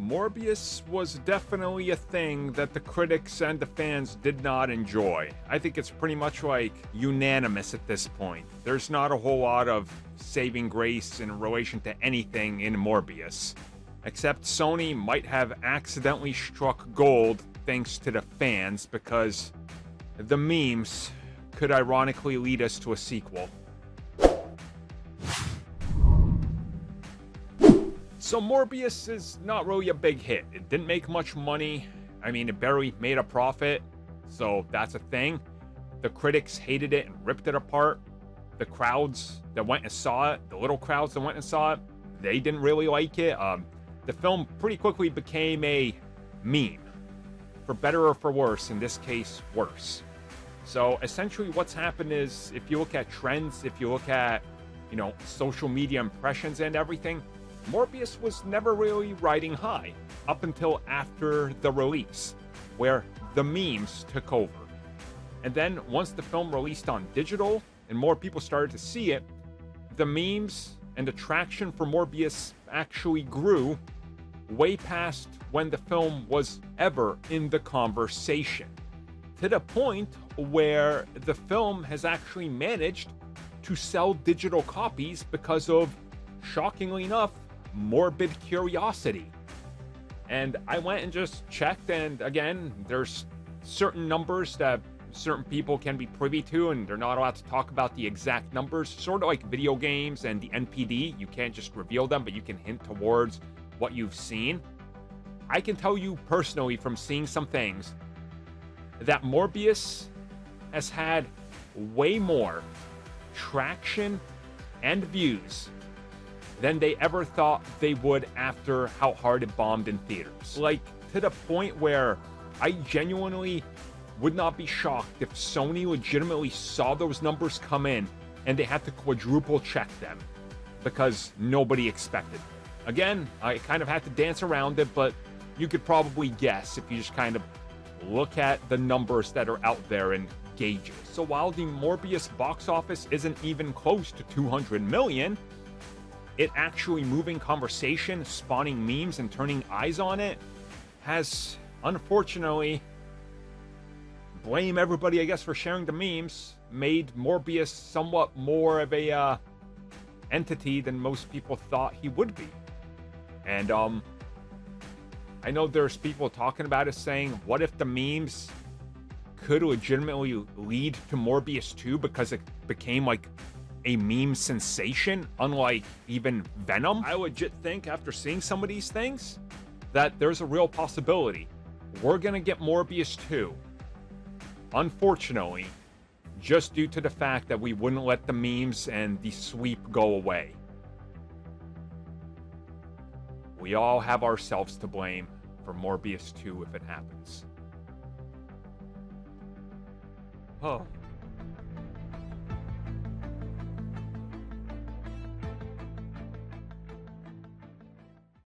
Morbius was definitely a thing that the critics and the fans did not enjoy. I think it's pretty much like unanimous at this point. There's not a whole lot of saving grace in relation to anything in Morbius. Except Sony might have accidentally struck gold thanks to the fans, because the memes could ironically lead us to a sequel. So Morbius is not really a big hit. It didn't make much money. I mean, it barely made a profit, so that's a thing. The critics hated it and ripped it apart. The crowds that went and saw it, the little crowds that went and saw it, they didn't really like it. The film pretty quickly became a meme. For better or for worse, in this case, worse. So essentially what's happened is, if you look at trends, if you look at, social media impressions and everything, Morbius was never really riding high up until after the release, where the memes took over. And then once the film released on digital and more people started to see it, the memes and the traction for Morbius actually grew way past when the film was ever in the conversation. To the point where the film has actually managed to sell digital copies because of, shockingly enough, morbid curiosity. And I went and just checked, and again, there's certain numbers that certain people can be privy to, and they're not allowed to talk about the exact numbers, sort of like video games and the NPD. You can't just reveal them, but you can hint towards what you've seen. I can tell you personally from seeing some things that Morbius has had way more traction and views than they ever thought they would after how hard it bombed in theaters. Like, to the point where I genuinely would not be shocked if Sony legitimately saw those numbers come in and they had to quadruple check them because nobody expected it. Again, I kind of had to dance around it, but you could probably guess if you just kind of look at the numbers that are out there and gauge it. So while the Morbius box office isn't even close to 200 million, it actually moving conversation, spawning memes, and turning eyes on it has, unfortunately, blame everybody, I guess, for sharing the memes, made Morbius somewhat more of a entity than most people thought he would be. And I know there's people talking about it saying, what if the memes could legitimately lead to Morbius 2 because it became like a meme sensation, unlike even Venom? I legit think, after seeing some of these things, that there's a real possibility we're gonna get Morbius 2. Unfortunately, just due to the fact that we wouldn't let the memes and the sweep go away. We all have ourselves to blame for Morbius 2 if it happens. Oh.